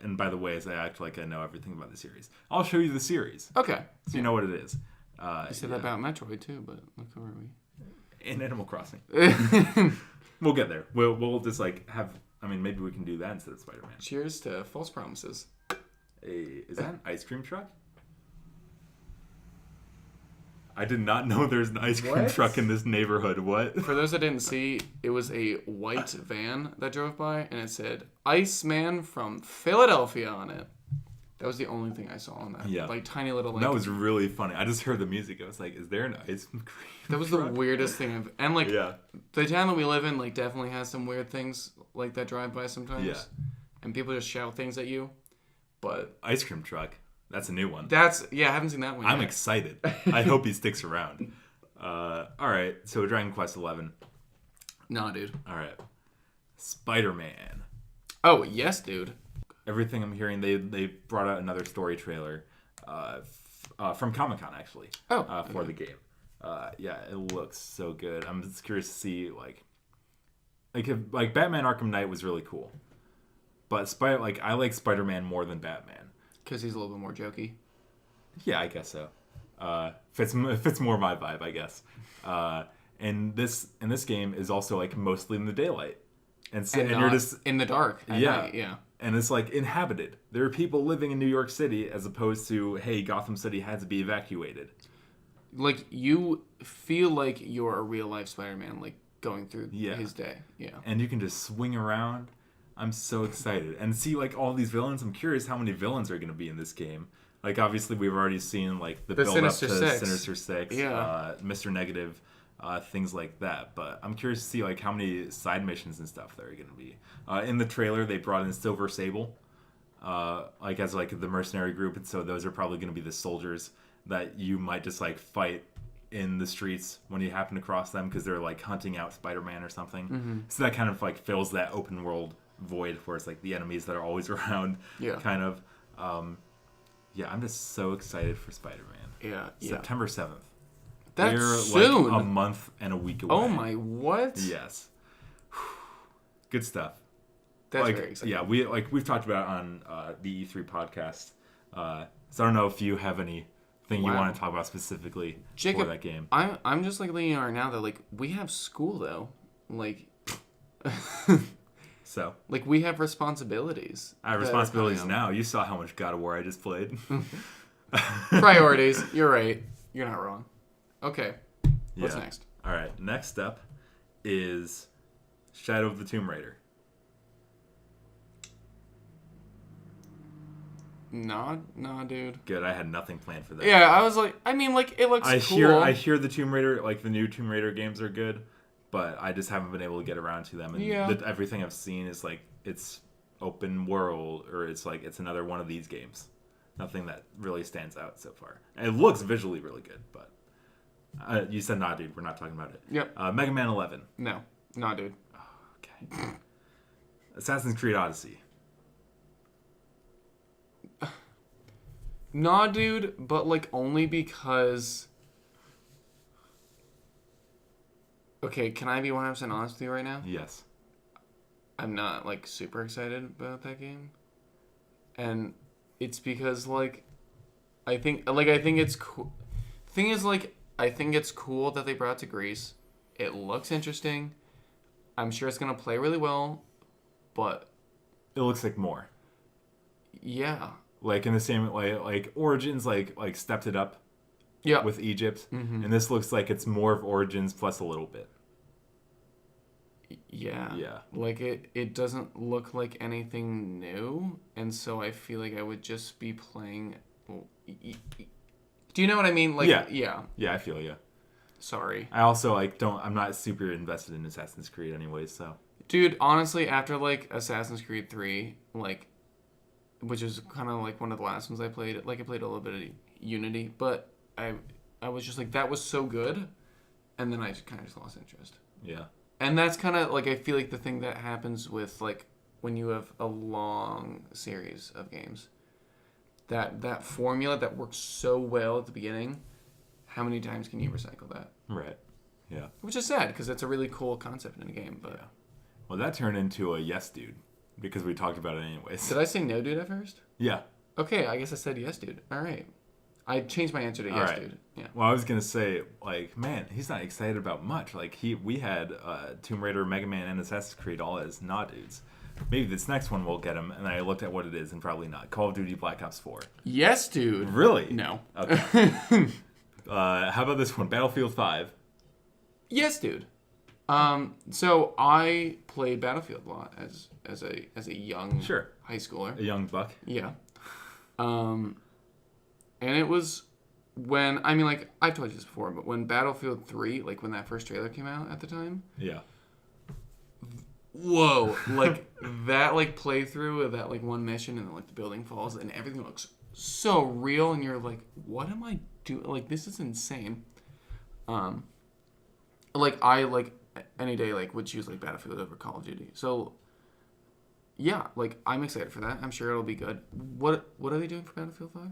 And by the ways, I act like I know everything about the series. I'll show you the series, Okay. so you know what it is. You said that about Metroid too, but look where we. In Animal Crossing. We'll get there. We'll just like have. I mean, maybe we can do that instead of Spider-Man. Cheers to false promises. Is that an ice cream truck? I did not know there's an ice cream What? truck in this neighborhood. What? For those that didn't see, it was a white van that drove by, and it said "Iceman from Philadelphia" on it. That was the only thing I saw on that. Yeah. Like tiny little. Like, That was really funny. I just heard the music. I was like, "Is there an ice cream?" That was the weirdest thing I've. And like Yeah. the town that we live in, like definitely has some weird things like that drive by sometimes. Yeah. And people just shout things at you, but Ice cream truck. That's a new one. I haven't seen that one. I'm yet. excited. I hope he sticks around. All right. So Dragon Quest XI. Nah, dude. All right. Spider-Man. Oh yes, dude. Everything I'm hearing, they brought out another story trailer from Comic-Con actually. For the game. Yeah, it looks so good. I'm just curious to see like Batman Arkham Knight was really cool, but I like Spider-Man more than Batman. Because he's a little bit more jokey. Yeah, I guess so. Fits more my vibe, I guess. And this game is also like mostly in the daylight, and you're just in the dark. At night, yeah. And it's like inhabited. There are people living in New York City, as opposed to hey, Gotham City had to be evacuated. Like you feel like you're a real life Spider-Man, like going through his day. Yeah. And you can just swing around. I'm so excited. And see like all these villains. I'm curious how many villains are going to be in this game. Like obviously we've already seen like the build up to Sinister Six, Mr. Negative, things like that. But I'm curious to see like how many side missions and stuff there are going to be. In the trailer they brought in Silver Sable, like as like the mercenary group, and so those are probably going to be the soldiers that you might just like fight in the streets when you happen to cross them because they're like hunting out Spider-Man or something. Mm-hmm. So that kind of like fills that open world void where it's like the enemies that are always around. Yeah. Kind of. Yeah, I'm just so excited for Spider-Man. Yeah. September 7th. That's We're soon. like a month and a week away. Oh my, what? Yes. Good stuff. That's like, very exciting. Yeah, we've talked about it on the E3 podcast. So I don't know if you have anything you want to talk about specifically Jacob, for that game. I'm just like leaning right now that like we have school though, like. So like we have responsibilities. I have responsibilities now. You saw how much God of War I just played. Priorities. You're right. You're not wrong. Okay. What's next? All right. Next up is Shadow of the Tomb Raider. Nah, dude. Good. I had nothing planned for that. Yeah, I was like, I mean, like, it looks cool. I hear the Tomb Raider, like the new Tomb Raider games are good, but I just haven't been able to get around to them. And everything I've seen is like it's open world, or it's like it's another one of these games. Nothing that really stands out so far. And it looks visually really good, but you said nah, dude. We're not talking about it. Yep. Mega Man 11. No, nah, dude. Okay. Assassin's Creed Odyssey. Nah, dude, but like only because. Okay, can I be 100% honest with you right now? Yes. I'm not like super excited about that game, and it's because like, I think it's cool. Thing is, like, I think it's cool that they brought it to Greece. It looks interesting. I'm sure it's gonna play really well, but it looks like more. Yeah. Like in the same way, like Origins, like stepped it up. Yeah. With Egypt, and this looks like it's more of Origins plus a little bit. Yeah. Yeah. Like it doesn't look like anything new, and so I feel like I would just be playing. Do you know what I mean? Like, yeah. Yeah. Yeah, I feel you. Sorry. I also I'm not super invested in Assassin's Creed anyway, so. Dude, honestly, after like Assassin's Creed 3, like, which is kind of like one of the last ones I played. Like I played a little bit of Unity, but I was just like, that was so good, and then I just kind of lost interest. Yeah. And that's kind of like, I feel like the thing that happens with like when you have a long series of games, that formula that works so well at the beginning, how many times can you recycle that? Right. Yeah. Which is sad because it's a really cool concept in a game, but. Yeah. Well, that turned into a yes, dude, because we talked about it anyways. Did I say no, dude, at first? Yeah. Okay, I guess I said yes, dude. All right. I changed my answer to yes, dude. Yeah. Well, I was gonna say, like, man, he's not excited about much. Like, we had Tomb Raider, Mega Man, and Assassin's Creed all as nah dudes. Maybe this next one will get him. And I looked at what it is, and probably not. Call of Duty Black Ops 4. Yes, dude. Really? No. Okay. How about this one? Battlefield 5. Yes, dude. So I played Battlefield a lot as a young high schooler. A young buck. Yeah. And it was when, I mean, like, I've told you this before, but when Battlefield 3, like, when that first trailer came out at the time. Yeah. Whoa. Like, that, like, playthrough of that, like, one mission and then, like, the building falls and everything looks so real and you're like, what am I doing? Like, this is insane. Like, I, like, any day, like, would choose, like, Battlefield over Call of Duty. So, yeah, like, I'm excited for that. I'm sure it'll be good. What are they doing for Battlefield 5?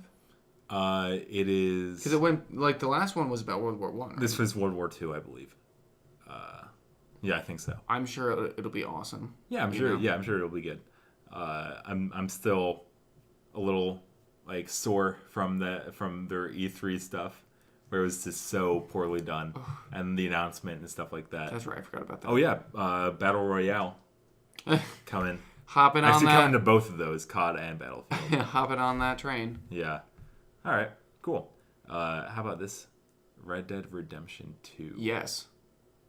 It is because it went like the last one was about World War I. Right? This was World War II, I believe. Yeah, I think so. I'm sure it'll be awesome. Yeah, I'm sure. Know? Yeah, I'm sure it'll be good. I'm still a little like sore from their E3 stuff, where it was just so poorly done, and the announcement and stuff like that. That's right, I forgot about that. Oh yeah, Battle Royale coming. Hopping on that. Actually, coming to both of those, COD and Battlefield. Hopping on that train. Yeah. All right, cool. How about this? Red Dead Redemption 2. Yes.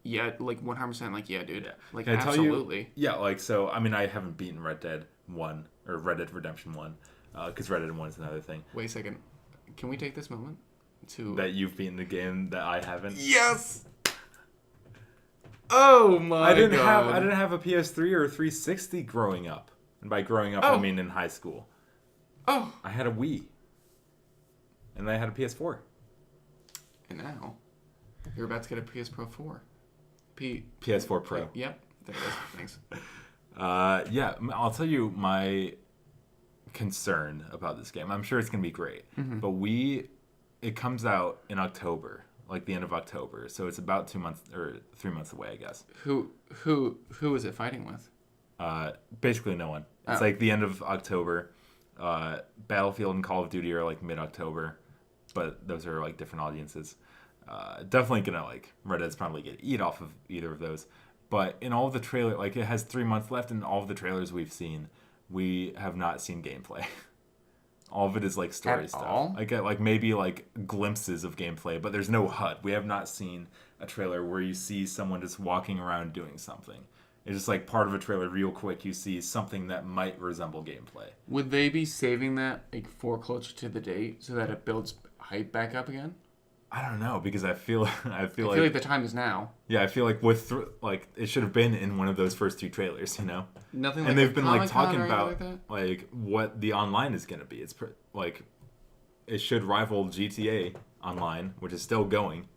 Yeah, like 100%. Like, yeah, dude. Yeah. Like, Can I absolutely. Tell you, yeah, like, so, I mean, I haven't beaten Red Dead 1, or Red Dead Redemption 1, because Red Dead 1 is another thing. Wait a second. Can we take this moment to... That you've beaten the game that I haven't? Yes! Oh, my God. I didn't have a PS3 or a 360 growing up. And by growing up, I mean in high school. Oh. I had a Wii. And I had a PS4. And now, you're about to get a PS Pro 4. PS4 Pro. Yep. There it is. Thanks. Yeah, I'll tell you my concern about this game. I'm sure it's going to be great. Mm-hmm. But it comes out in October, like the end of October. So it's about 2 months or 3 months away, I guess. Who is it fighting with? Basically no one. It's like the end of October. Battlefield and Call of Duty are like mid-October. But those are like different audiences. Definitely gonna like Red Dead's probably get eat off of either of those. But in all of the trailer, like it has 3 months left, and all of the trailers we've seen, we have not seen gameplay. All of it is like story At stuff. All? I get like maybe like glimpses of gameplay, but there's no HUD. We have not seen a trailer where you see someone just walking around doing something. It's just like part of a trailer real quick. You see something that might resemble gameplay. Would they be saving that like for closer to the date so that it builds hype back up again? I don't know because I feel I feel like the time is now. Yeah, I feel like like it should have been in one of those first 2 trailers, you know. Nothing. And like they've been like talking about like what the online is going to be. It's like it should rival GTA Online, which is still going.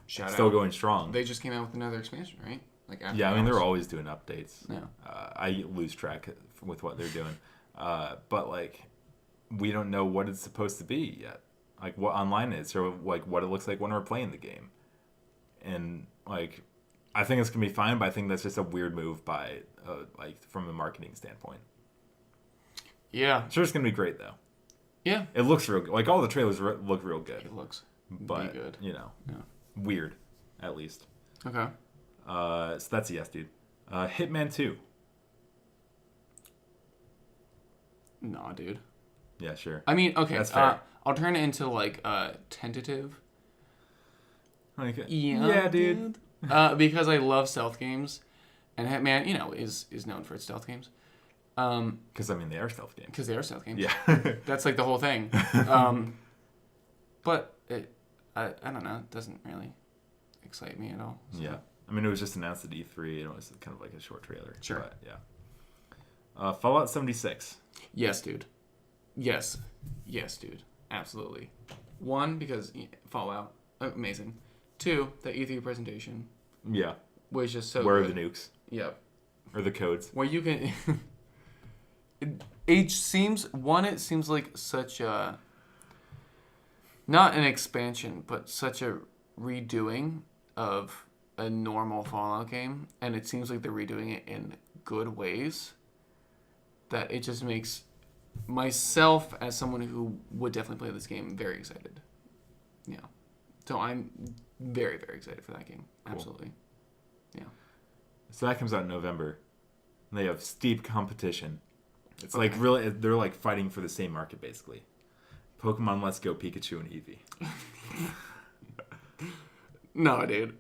Still going strong. They just came out with another expansion, right? Like after yeah, I mean they're always doing updates. Yeah. I lose track with what they're doing, but like we don't know what it's supposed to be yet. Like what online is, or like what it looks like when we're playing the game, and like I think it's gonna be fine, but I think that's just a weird move by like from a marketing standpoint. Yeah. I'm sure it's gonna be great though. Yeah. It looks real good. Like all the trailers look real good. It looks but good. You know, yeah. Weird, at least. Okay. So that's a yes, dude. Hitman 2. Nah, dude. Yeah, sure. I mean, okay. That's fair. I'll turn it into like tentative. Like, Yeah, dude. Because I love stealth games, and Hitman, is known for its stealth games. Because I mean, they are stealth games. Because they are stealth games. Yeah. That's like the whole thing. But I don't know. It doesn't really excite me at all. So. Yeah. I mean, it was just announced at E3, and it was kind of like a short trailer. Sure. But, yeah. Fallout 76. Yes, dude. Yes, dude. Absolutely. 1, because Fallout, amazing. 2, the E3 presentation. Yeah. Was just so Where good. are the nukes? Yep. Or the codes? Where you can... it seems like such a... Not an expansion, but such a redoing of a normal Fallout game. And it seems like they're redoing it in good ways. That it just makes myself, as someone who would definitely play this game, very excited. Yeah. So I'm very, very excited for that game. Cool. Absolutely. Yeah. So that comes out in November. They have steep competition. It's like really, they're like fighting for the same market, basically. Pokemon Let's Go, Pikachu, and Eevee. No, dude.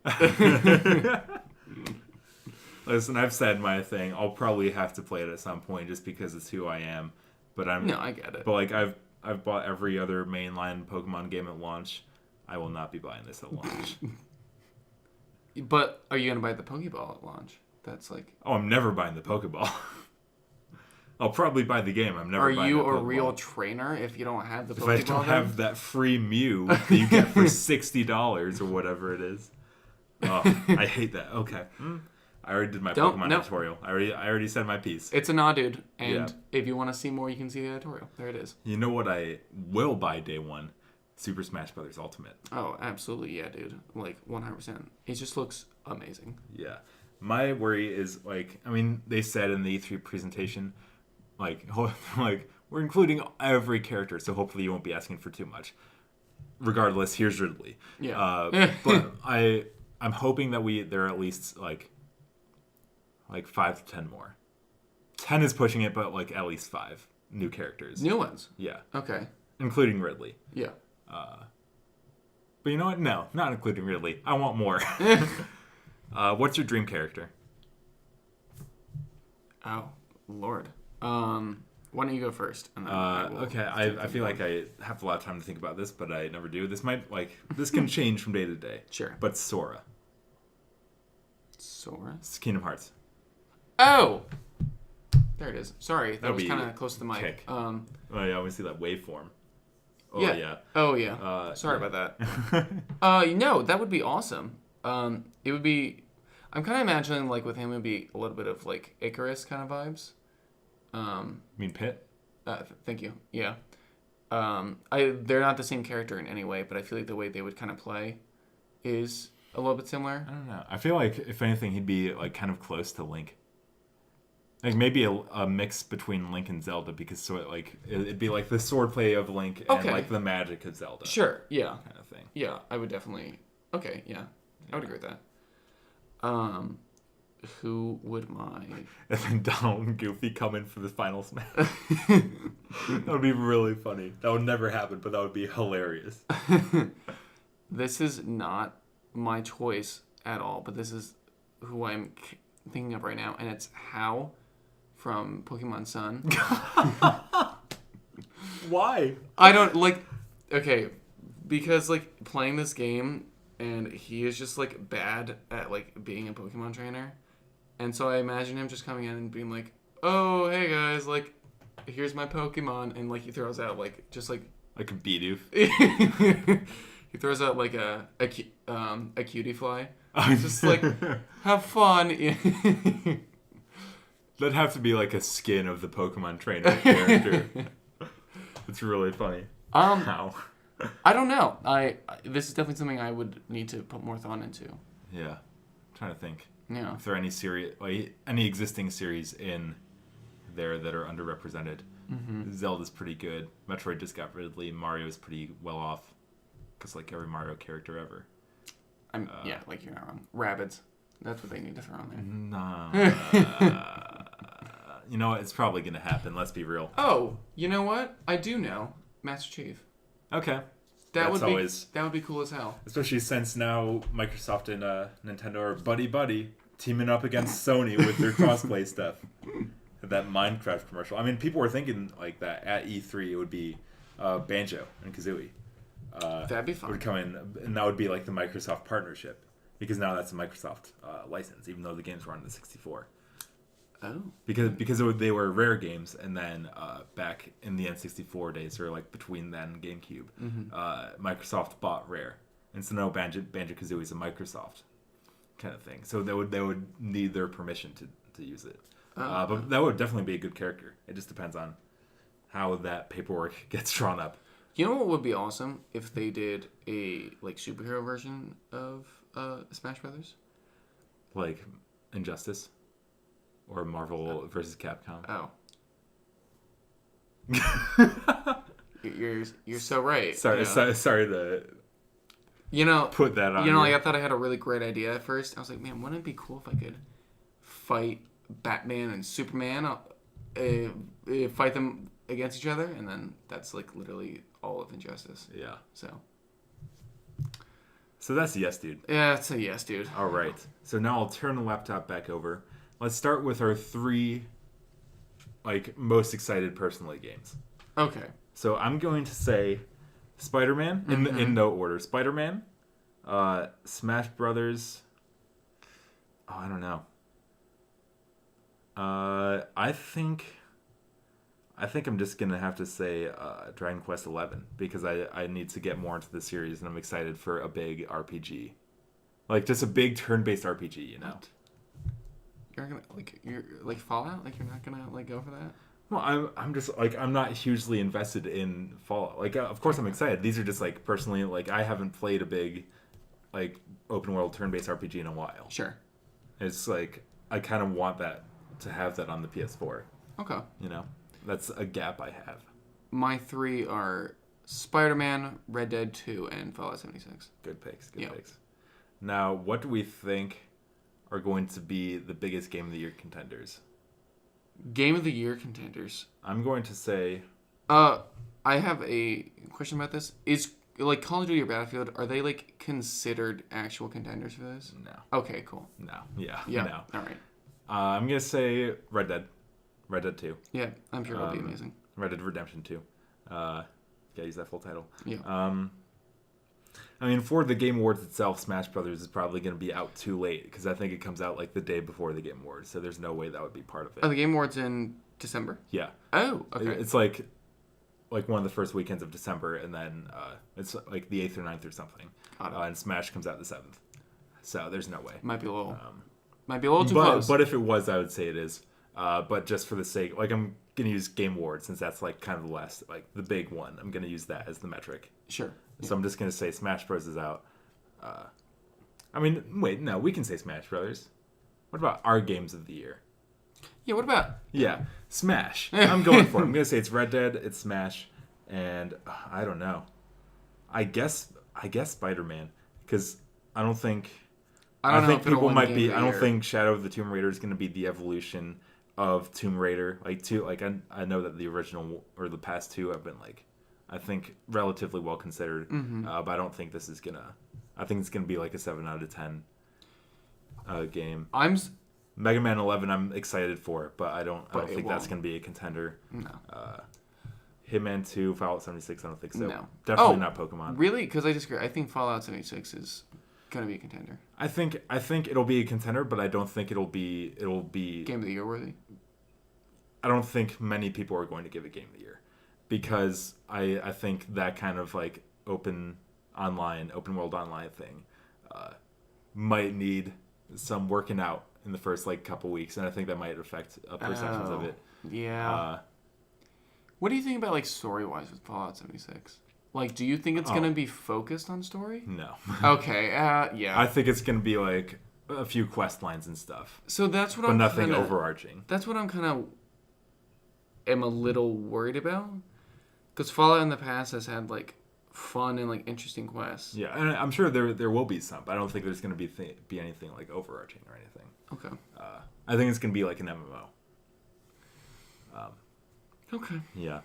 Listen, I've said my thing. I'll probably have to play it at some point just because it's who I am. But No, I get it. But like I've bought every other mainline Pokemon game at launch. I will not be buying this at launch. But are you gonna buy the Pokeball at launch? That's like. Oh, I'm never buying the Pokeball. I'll probably buy the game. I'm never. Are buying you the a Pokeball. real trainer if you don't have the Pokeball? If I don't have that free Mew that you get for $60 or whatever it is. Oh, I hate that. Okay. I already did my Pokemon tutorial. I already said my piece. It's a nod, dude. And if you want to see more, you can see the tutorial. There it is. You know what I will buy day one? Super Smash Bros. Ultimate. Oh, absolutely. Yeah, dude. Like, 100%. It just looks amazing. Yeah. My worry is, like, I mean, they said in the E3 presentation, like we're including every character, so hopefully you won't be asking for too much. Regardless, here's Ridley. Yeah. But I'm hoping that there are at least, like 5 to 10 more. 10 is pushing it, but, like, at least 5 new characters. New ones? Yeah. Okay. Including Ridley. Yeah. But you know what? No, not including Ridley. I want more. What's your dream character? Oh, Lord. Why don't you go first? And then okay, I feel like I have a lot of time to think about this, but I never do. This can change from day to day. Sure. But Sora. Sora? It's Kingdom Hearts. Oh! There it is. Sorry, that was kind of close to the mic. Kick. Oh yeah, we see that waveform. Oh yeah. yeah. Oh yeah. Sorry about that. No, that would be awesome. It would be. I'm kind of imagining like with him, it would be a little bit of like Icarus kind of vibes. You mean Pit? Thank you. Yeah. They're not the same character in any way, but I feel like the way they would kind of play is a little bit similar. I don't know. I feel like if anything, he'd be like kind of close to Link. Like maybe a mix between Link and Zelda, because it'd be like the swordplay of Link and like the magic of Zelda. Sure. Yeah. Kind of thing. Yeah, I would definitely. Okay. Yeah, I would agree with that. Who would my... And then Donald and Goofy come in for the final smash. That would be really funny. That would never happen, but that would be hilarious. This is not my choice at all, but this is who I'm thinking of right now, and it's How from Pokemon Sun. Why? I don't like. Okay, because like playing this game, and he is just like bad at like being a Pokemon trainer, and so I imagine him just coming in and being like, "Oh, hey guys, like, here's my Pokemon," and like he throws out like just like a Bidoof. he throws out like a cutie fly. It's just like, have fun. That'd have to be like a skin of the Pokemon trainer character. It's really funny. How? I don't know. This is definitely something I would need to put more thought into. Yeah, I'm trying to think. Yeah. If there are any existing series in there that are underrepresented. Mm-hmm. Zelda's pretty good. Metroid just got Ridley. Mario's pretty well off, because like every Mario character ever. Yeah, like you're not wrong. Rabbids. That's what they need to throw in there. Nah. You know what? It's probably gonna happen. Let's be real. Oh, you know what? I do know. Master Chief. Okay. That would be cool as hell. Especially since now Microsoft and Nintendo are buddy teaming up against Sony with their crossplay stuff. That Minecraft commercial. I mean, people were thinking like that at E3 it would be Banjo and Kazooie. That'd be fun. Would come in, and that would be like the Microsoft partnership, because now that's a Microsoft license, even though the games were on the 64. Oh. Because they were Rare games, and then back in the N64 days, or like between then and GameCube, Microsoft bought Rare, and so now Banjo Kazooie is a Microsoft kind of thing. So they would need their permission to use it. But that would definitely be a good character. It just depends on how that paperwork gets drawn up. You know what would be awesome if they did a like superhero version of Smash Brothers? Like Injustice or Marvel versus Capcom. Oh. You're so right. Sorry to put that on. Like I thought I had a really great idea at first. I was like, man, wouldn't it be cool if I could fight Batman and Superman, fight them against each other, and then that's like literally all of Injustice. Yeah. So that's a yes, dude. Yeah, that's a yes, dude. All right. So now I'll turn the laptop back over. Let's start with our 3 like most excited personally games. Okay. So I'm going to say Spider-Man in no order. Spider-Man, Smash Brothers. Oh, I don't know. I think I'm just gonna have to say Dragon Quest XI, because I need to get more into the series, and I'm excited for a big RPG, like just a big turn-based RPG. You know. What? You're like Fallout. Like you're not gonna like go for that. Well, I'm just like I'm not hugely invested in Fallout. Like of course I'm excited. These are just like personally like I haven't played a big like open world turn-based RPG in a while. Sure. It's like I kind of want that to have that on the PS4. Okay. You know, that's a gap I have. My 3 are Spider-Man, Red Dead 2, and Fallout 76. Good picks. Good picks. Now, what do we think are going to be the biggest Game of the Year contenders? Game of the Year contenders. I'm going to say... I have a question about this. Is, like, Call of Duty or Battlefield, are they, like, considered actual contenders for this? No. Okay, cool. No. Yeah. No. All right. I'm going to say Red Dead. Red Dead 2. Yeah, I'm sure it'll be amazing. Red Dead Redemption 2. Gotta use that full title. Yeah. I mean, for the Game Awards itself, Smash Brothers is probably going to be out too late, because I think it comes out like the day before the Game Awards, so there's no way that would be part of it. Oh, the Game Awards in December? Yeah. Oh, okay. It's like one of the first weekends of December, and then it's like the 8th or 9th or something. And Smash comes out the 7th. So there's no way. Might be a little too close. But if it was, I would say it is. But just for the sake, like I'm going to use Game Awards, since that's like kind of the last, like the big one. I'm going to use that as the metric. Sure. So I'm just going to say Smash Bros. Is out. I mean, wait, no, we can say Smash Brothers. What about our games of the year? Yeah, what about? Yeah, Smash. I'm going for it. I'm going to say it's Red Dead, it's Smash, and I don't know. I guess Spider-Man, because I think people might be. I don't think Shadow of the Tomb Raider is going to be the evolution of Tomb Raider. I know that the original or the past two have been like, I think relatively well considered, but I don't think this is gonna. I think it's gonna be like a 7 out of 10 game. Mega Man 11, I'm excited for, but I don't think that's won't. going to be a contender. No. Hitman 2, Fallout 76, I don't think so. No. Definitely not Pokemon. Really? Because I disagree. I think Fallout 76 is going to be a contender. I think it'll be a contender, but I don't think it'll be Game of the Year worthy? I don't think many people are going to give it Game of the Year because I think that kind of like open world online thing might need some working out in the first like couple weeks, and I think that might affect perceptions of it. Yeah. What do you think about like story wise with Fallout 76? Like, do you think it's gonna be focused on story? No. Okay. Yeah. I think it's gonna be like a few quest lines and stuff. So that's what but I'm nothing kinda, overarching. That's what I'm kind of am a little worried about, because Fallout in the past has had like fun and like interesting quests. Yeah, and I'm sure there will be some, but I don't think there's gonna be anything like overarching or anything. Okay. I think it's gonna be like an MMO. Okay. Yeah.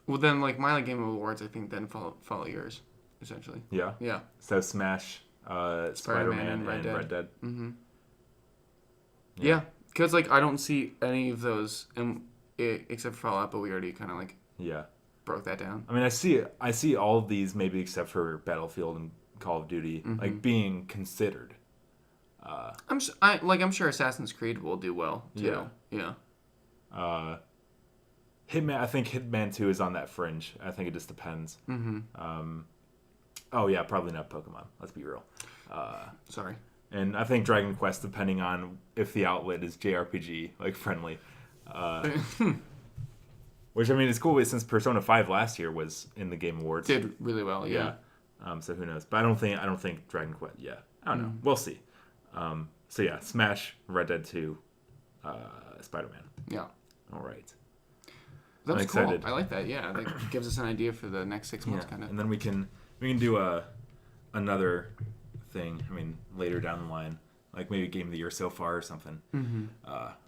Well, then, like, my Game Awards, I think, then follow yours, essentially. Yeah? Yeah. So Smash, Spider-Man, and Red Dead. Mm-hmm. Yeah, because, like, I don't see any of those except for Fallout, but we already kind of, like, broke that down. I mean, I see all of these, maybe except for Battlefield and Call of Duty, like, being considered. I'm sure Assassin's Creed will do well, too. Yeah. Hitman, I think Hitman 2 is on that fringe. I think it just depends. Mm-hmm. Oh, yeah, probably not Pokemon. Let's be real. Sorry. And I think Dragon Quest, depending on if the outlet is JRPG, like, friendly. Which, I mean, it's cool since Persona 5 last year was in the Game Awards. Did really well, yeah. So who knows? But I don't think Dragon Quest, I don't know. We'll see. So yeah, Smash, Red Dead 2, Spider-Man. Yeah. All right. That's cool. Excited. I like that. Yeah, that gives us an idea for the next 6 months, kind of. And then we can do another thing. I mean, later down the line, like maybe Game of the Year so far or something. Mm-hmm.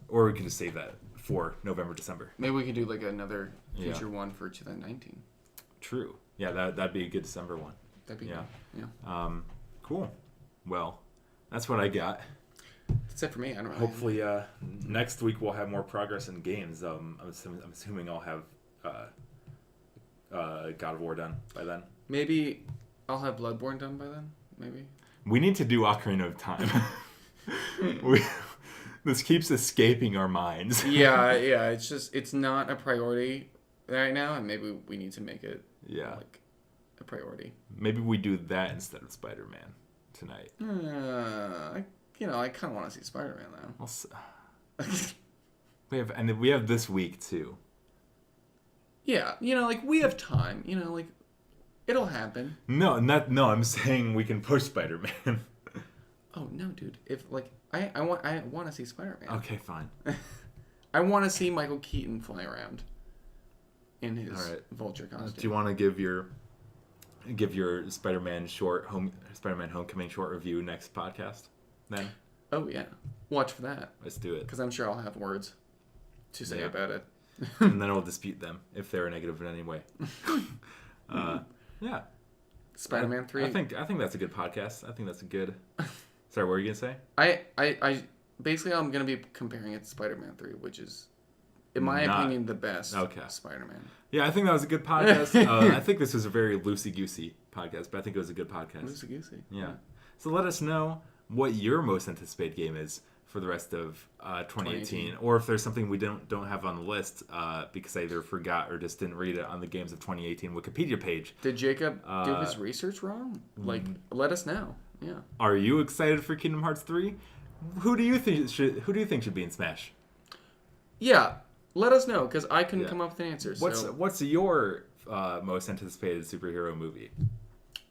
Or we can just save that for November, December. Maybe we could do like another future one for 2019. True. Yeah, that'd be a good December one. That'd be good. Yeah. Cool. Well, that's what I got. That's it for me. I don't know. Hopefully, next week we'll have more progress in games. I'm assuming I'll have God of War done by then. Maybe I'll have Bloodborne done by then. Maybe. We need to do Ocarina of Time. This keeps escaping our minds. Yeah. It's not a priority right now, and maybe we need to make it like a priority. Maybe we do that instead of Spider-Man tonight. I kind of want to see Spider-Man now. we have this week too. Yeah, like we have time. Like it'll happen. No, I'm saying we can push Spider-Man. Oh no, dude! If like I want to see Spider-Man. Okay, fine. I want to see Michael Keaton fly around in his vulture costume. Do you want to give your Spider-Man Homecoming short review next podcast? Then. Oh yeah, watch for that. Let's do it. Because I'm sure I'll have words to say about it. And then I'll dispute them if they're negative in any way. Yeah. Spider-Man 3. I think that's a good podcast. I think that's a good. Sorry, what were you gonna say? I basically I'm gonna be comparing it to Spider-Man 3, which is, in my opinion, the best Spider-Man. Yeah, I think that was a good podcast. I think this was a very loosey-goosey podcast, but I think it was a good podcast. Loosey-goosey. Yeah. So let us know what your most anticipated game is for the rest of 2018, or if there's something we don't have on the list because I either forgot or just didn't read it on the Games of 2018 Wikipedia page. Did Jacob do his research wrong? Like, let us know. Yeah. Are you excited for Kingdom Hearts 3? Who do you think should be in Smash? Yeah, let us know because I couldn't come up with an answer. What's your most anticipated superhero movie?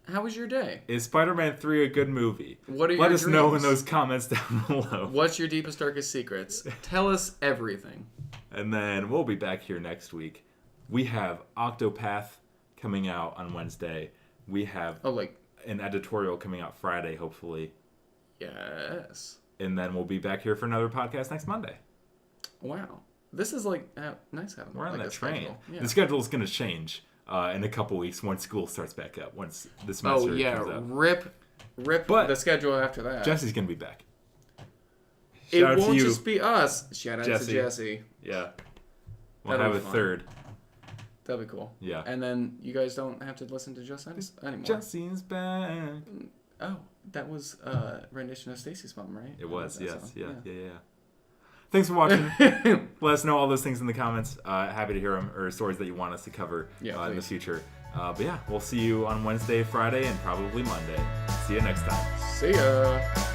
How was your day? Is Spider-Man 3 a good movie? Let us know in those comments down below. What's your deepest, darkest secrets? Tell us everything. And then we'll be back here next week. We have Octopath coming out on Wednesday. We have an editorial coming out Friday, hopefully. Yes. And then we'll be back here for another podcast next Monday. Wow. This is nice having We're on that train. Yeah. The schedule is going to change in a couple weeks once school starts back up. Once the semester comes up. Rip But the schedule after that. Jesse's going to be back. it Shout out to won't you, just be us. Shout out to Jesse. Jesse. Yeah. We'll That'll have be a fun. third. That'd be cool. Yeah. And then you guys don't have to listen to Just Us anymore. Jesse's back. Oh, that was a rendition of Stacy's Mom, right? It was, That yes. song. Yeah. Thanks for watching. Let us know all those things in the comments. Happy to hear them, or stories that you want us to cover in the future. But yeah, we'll see you on Wednesday, Friday, and probably Monday. See you next time. See ya.